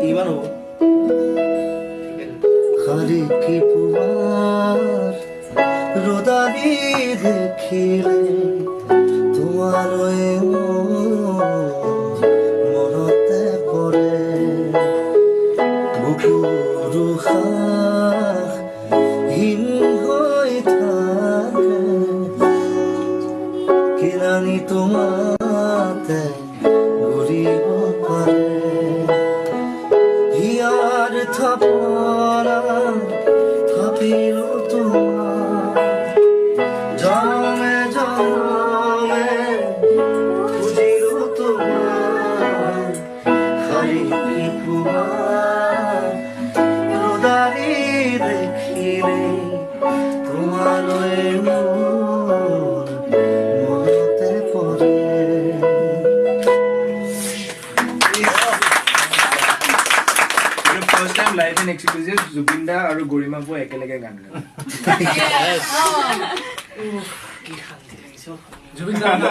ইমান হ'ব খালি কি পুৱাৰ ৰদালি দেখিলে তোমাৰ মনতে পৰে বুকুৰ উশাহ হীন হৈ থাকে কিনানি তোমাতে ঘূৰিব পাৰে হিয়াৰ থাপনা থাপিল তোমাৰ জনমে জনমে খুজিলো তোমাৰ খালি কি পুৱাৰ ৰদালি দেখিলে তোমালৈ মোৰ মনতে পৰে First time live in exclusive, Zubinda and Gorima po ekelege gan gaye. Zubinda